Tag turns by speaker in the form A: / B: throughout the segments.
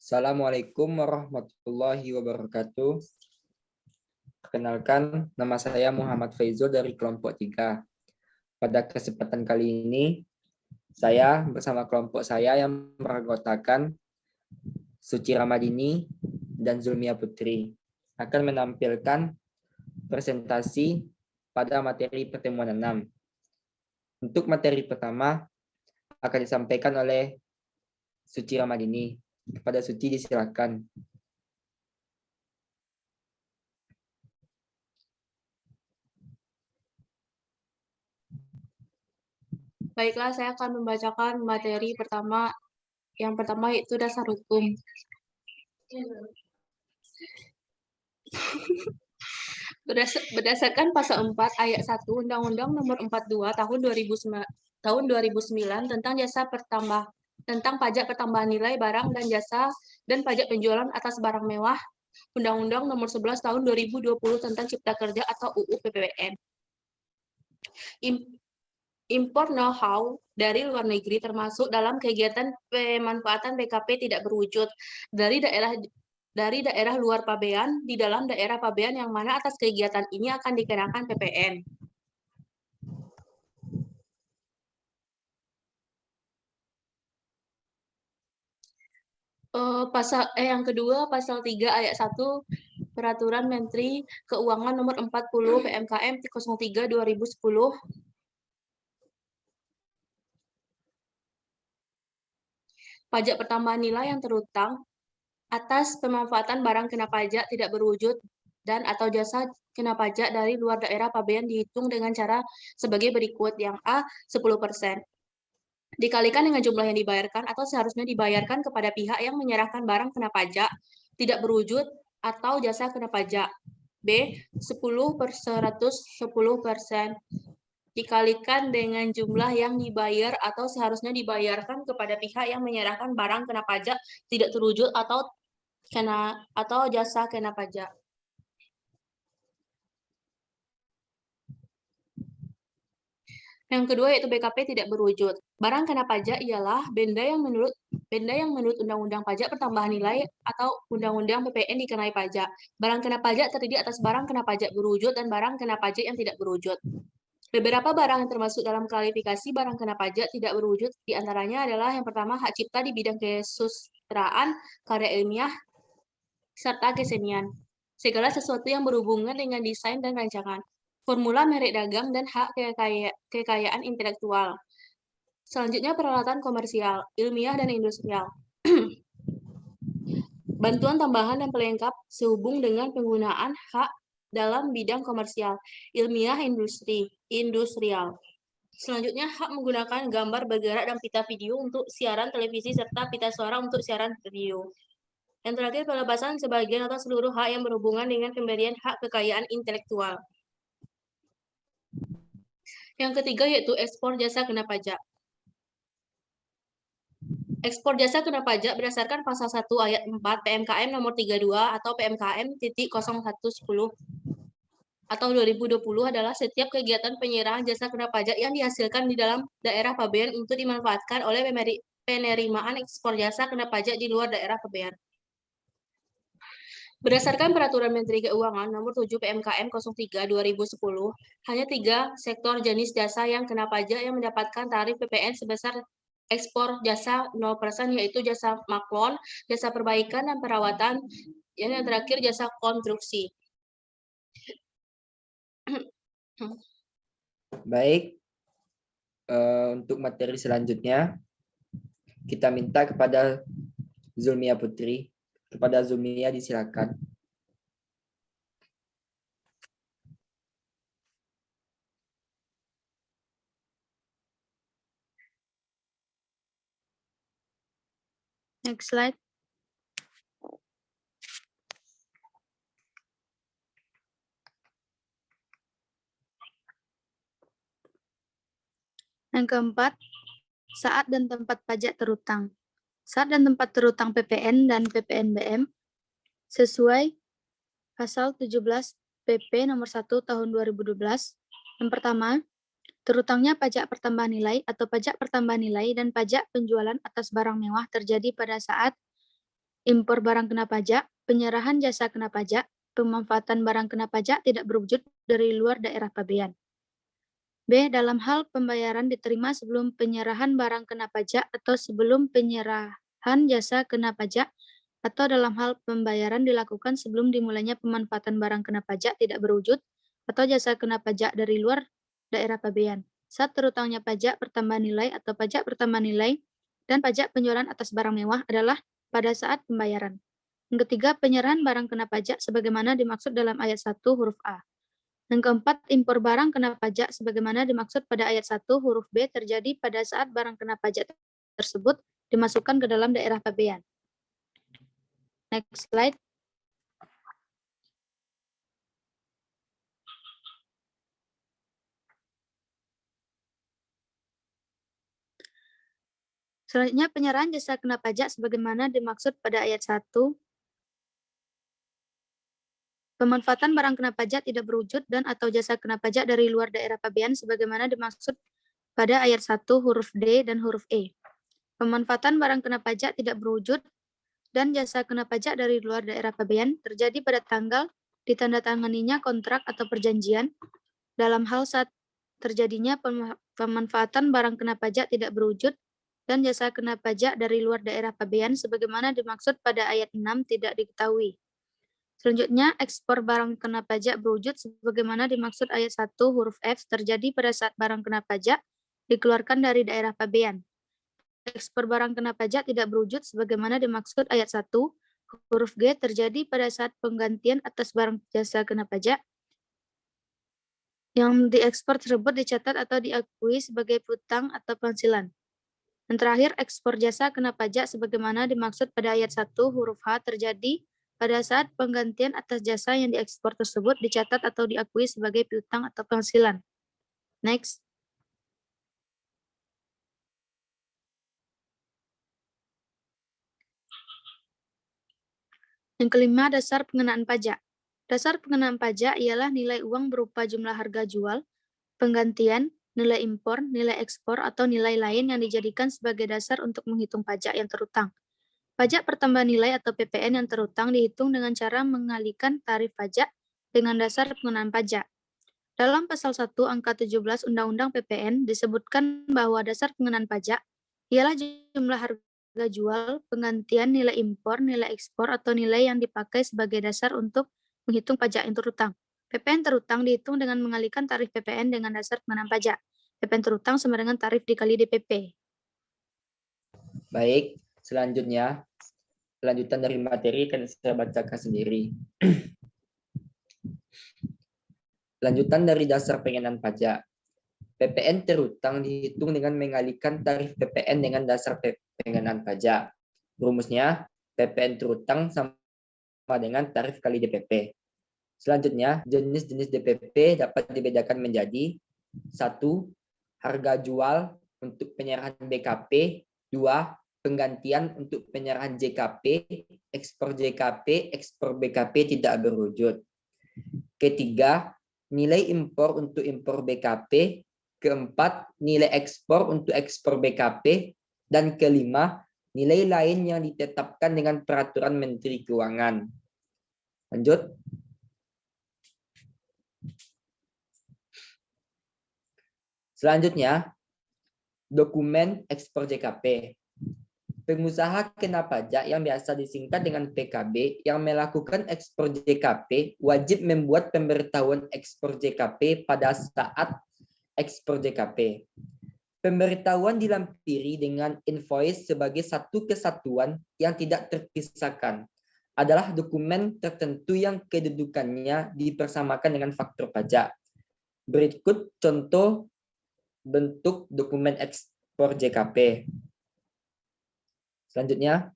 A: Assalamualaikum warahmatullahi wabarakatuh. Perkenalkan, nama saya Muhammad Faizul dari kelompok 3. Pada kesempatan kali ini, saya bersama kelompok saya yang beranggotakan Suci Ramadini dan Zulmia Putri akan menampilkan presentasi pada materi pertemuan 6. Untuk materi pertama akan disampaikan oleh Suci Ramadini. Kepada Suci disilakan.
B: Baiklah, saya akan membacakan materi pertama. Yang pertama yaitu dasar hukum. Berdasarkan pasal 4 ayat 1 Undang-Undang Nomor 42 tahun 2009 tentang pajak pertambahan nilai barang dan jasa dan pajak penjualan atas barang mewah, Undang-Undang Nomor 11 tahun 2020 tentang Cipta Kerja atau UU PPWN. Impor know-how dari luar negeri termasuk dalam kegiatan pemanfaatan BKP tidak berwujud dari daerah luar pabean di dalam daerah pabean yang mana atas kegiatan ini akan dikenakan PPN. Yang kedua, pasal 3 ayat 1 Peraturan Menteri Keuangan Nomor 40 PMKM 03 2010 pajak pertambahan nilai yang terutang atas pemanfaatan barang kena pajak tidak berwujud dan atau jasa kena pajak dari luar daerah pabean dihitung dengan cara sebagai berikut. Yang A, 10%. Dikalikan dengan jumlah yang dibayarkan atau seharusnya dibayarkan kepada pihak yang menyerahkan barang kena pajak tidak berwujud atau jasa kena pajak. B, 10% dikalikan dengan jumlah yang dibayar atau seharusnya dibayarkan kepada pihak yang menyerahkan barang kena pajak tidak terwujud atau jasa kena pajak. Yang kedua yaitu BKP tidak berwujud. Barang kena pajak ialah benda yang menurut Undang-Undang Pajak Pertambahan Nilai atau Undang-Undang PPN dikenai pajak. Barang kena pajak terdiri atas barang kena pajak berwujud dan barang kena pajak yang tidak berwujud. Beberapa barang yang termasuk dalam klasifikasi barang kena pajak tidak berwujud diantaranya adalah yang pertama hak cipta di bidang kesusastraan, karya ilmiah, serta kesenian. Segala sesuatu yang berhubungan dengan desain dan rancangan. Formula merek dagang dan hak kekayaan intelektual. Selanjutnya peralatan komersial, ilmiah dan industrial. Bantuan tambahan dan pelengkap sehubung dengan penggunaan hak dalam bidang komersial, ilmiah, industrial. Selanjutnya, hak menggunakan gambar bergerak dan pita video untuk siaran televisi serta pita suara untuk siaran video. Yang terakhir, pelepasan sebagian atau seluruh hak yang berhubungan dengan pemberian hak kekayaan intelektual. Yang ketiga yaitu ekspor jasa kena pajak. Ekspor jasa kena pajak berdasarkan pasal 1 ayat 4 PMKM nomor 32 atau PMKM titik 0110 atau 2020 adalah setiap kegiatan penyerahan jasa kena pajak yang dihasilkan di dalam daerah pabean untuk dimanfaatkan oleh penerimaan ekspor jasa kena pajak di luar daerah pabean. Berdasarkan Peraturan Menteri Keuangan Nomor 7 PMKM 03 2010, hanya 3 sektor jenis jasa yang kena pajak yang mendapatkan tarif PPN sebesar ekspor jasa 0%, yaitu jasa maklon, jasa perbaikan dan perawatan, yang terakhir jasa konstruksi.
A: Baik, untuk materi selanjutnya kita minta kepada Zulmia Putri. Kepada Zulmia disilakan.
C: Next slide. Yang keempat, saat dan tempat pajak terutang. Saat dan tempat terutang PPN dan PPNBM sesuai pasal 17 PP nomor 1 tahun 2012. Yang pertama, terutangnya pajak pertambahan nilai atau pajak pertambahan nilai dan pajak penjualan atas barang mewah terjadi pada saat impor barang kena pajak, penyerahan jasa kena pajak, pemanfaatan barang kena pajak tidak berwujud dari luar daerah pabean. B. Dalam hal pembayaran diterima sebelum penyerahan barang kena pajak atau sebelum penyerahan jasa kena pajak, atau dalam hal pembayaran dilakukan sebelum dimulainya pemanfaatan barang kena pajak tidak berwujud atau jasa kena pajak dari luar daerah pabean. Saat terutangnya pajak pertambahan nilai atau pajak pertambahan nilai dan pajak penjualan atas barang mewah adalah pada saat pembayaran. Yang ketiga, penyerahan barang kena pajak sebagaimana dimaksud dalam ayat 1 huruf A. Yang keempat, impor barang kena pajak sebagaimana dimaksud pada ayat 1 huruf B terjadi pada saat barang kena pajak tersebut dimasukkan ke dalam daerah pabean. Next slide. Selanjutnya, penyerahan jasa kena pajak sebagaimana dimaksud pada ayat 1. Pemanfaatan barang kena pajak tidak berwujud dan atau jasa kena pajak dari luar daerah pabean sebagaimana dimaksud pada ayat 1 huruf D dan huruf E. Pemanfaatan barang kena pajak tidak berwujud dan jasa kena pajak dari luar daerah pabean terjadi pada tanggal ditandatanganinya kontrak atau perjanjian. Dalam hal saat terjadinya pemanfaatan barang kena pajak tidak berwujud dan jasa kena pajak dari luar daerah pabean sebagaimana dimaksud pada ayat 6 tidak diketahui. Selanjutnya, ekspor barang kena pajak berwujud sebagaimana dimaksud ayat 1 huruf F terjadi pada saat barang kena pajak dikeluarkan dari daerah pabean. Ekspor barang kena pajak tidak berwujud sebagaimana dimaksud ayat 1 huruf G terjadi pada saat penggantian atas barang jasa kena pajak yang diekspor tersebut dicatat atau diakui sebagai piutang atau penghasilan. Dan terakhir, ekspor jasa kena pajak sebagaimana dimaksud pada ayat 1 huruf H terjadi pada saat penggantian atas jasa yang diekspor tersebut dicatat atau diakui sebagai piutang atau penghasilan. Next. Yang kelima, dasar pengenaan pajak. Dasar pengenaan pajak ialah nilai uang berupa jumlah harga jual, penggantian, nilai impor, nilai ekspor, atau nilai lain yang dijadikan sebagai dasar untuk menghitung pajak yang terutang. Pajak pertambahan nilai atau PPN yang terutang dihitung dengan cara mengalihkan tarif pajak dengan dasar pengenaan pajak. Dalam pasal 1 angka 17 Undang-Undang PPN disebutkan bahwa dasar pengenaan pajak ialah jumlah harga jual, penggantian, nilai impor, nilai ekspor, atau nilai yang dipakai sebagai dasar untuk menghitung pajak yang terutang. PPN terutang dihitung dengan mengalihkan tarif PPN dengan dasar pengenaan pajak. PPN terutang sama dengan tarif dikali DPP.
A: Baik, selanjutnya lanjutan dari materi akan saya bacakan sendiri. Lanjutan dari dasar pengenaan pajak. PPN terutang dihitung dengan mengalihkan tarif PPN dengan dasar pengenaan pajak. Rumusnya, PPN terutang sama dengan tarif kali DPP. Selanjutnya, jenis-jenis DPP dapat dibedakan menjadi 1. Harga jual untuk penyerahan BKP. 2. Penggantian untuk penyerahan JKP, ekspor JKP, ekspor BKP tidak berwujud. Ketiga, nilai impor untuk impor BKP. Keempat, nilai ekspor untuk ekspor BKP. Dan kelima, nilai lain yang ditetapkan dengan peraturan Menteri Keuangan. Lanjut. Selanjutnya, dokumen ekspor JKP. Pengusaha kena pajak yang biasa disingkat dengan PKB yang melakukan ekspor JKP wajib membuat pemberitahuan ekspor JKP pada saat ekspor JKP. Pemberitahuan dilampiri dengan invoice sebagai satu kesatuan yang tidak terpisahkan. Adalah dokumen tertentu yang kedudukannya dipersamakan dengan faktur pajak. Berikut contoh bentuk dokumen ekspor JKP. Selanjutnya,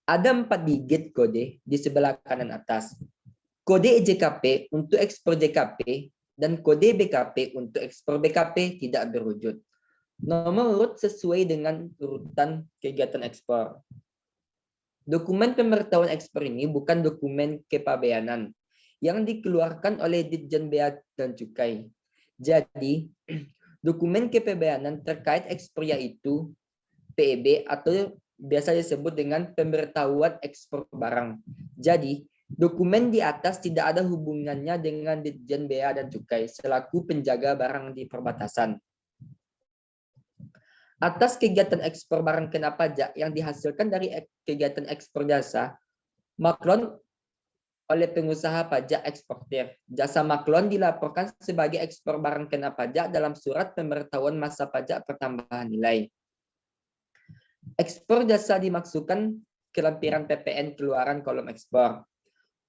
A: ada 4 digit kode di sebelah kanan atas. Kode JKP untuk ekspor JKP dan kode BKP untuk ekspor BKP tidak berwujud. Nomor urut sesuai dengan urutan kegiatan ekspor. Dokumen pemberitahuan ekspor ini bukan dokumen kepabeanan yang dikeluarkan oleh Ditjen Bea dan Cukai. Jadi, dokumen kepabeanan terkait ekspor yaitu PEB atau biasa disebut dengan pemberitahuan ekspor barang. Jadi, dokumen di atas tidak ada hubungannya dengan Ditjen Bea dan Cukai selaku penjaga barang di perbatasan. Atas kegiatan ekspor barang kena pajak yang dihasilkan dari kegiatan ekspor jasa, maklon oleh pengusaha pajak eksportir. Jasa maklon dilaporkan sebagai ekspor barang kena pajak dalam surat pemberitahuan masa pajak pertambahan nilai. Ekspor jasa dimaksudkan ke lampiran PPN keluaran kolom ekspor.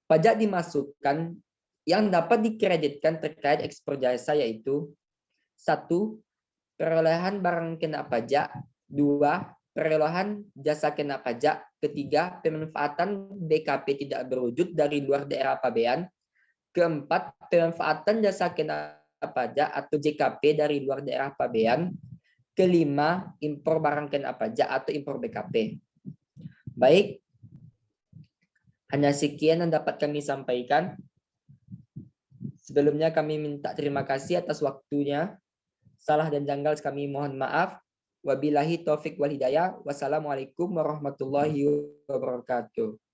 A: Pajak dimasukkan yang dapat dikreditkan terkait ekspor jasa yaitu 1. Perolehan barang kena pajak, 2. Perolehan jasa kena pajak, 3. Pemanfaatan BKP tidak berwujud dari luar daerah pabean, 4. Pemanfaatan jasa kena pajak atau JKP dari luar daerah pabean, 5. Impor barang kena pajak atau impor BKP. Baik, hanya sekian yang dapat kami sampaikan. Sebelumnya kami minta terima kasih atas waktunya. Salah dan janggal kami mohon maaf. Wabillahi taufik wal hidayah. Wassalamualaikum warahmatullahi wabarakatuh.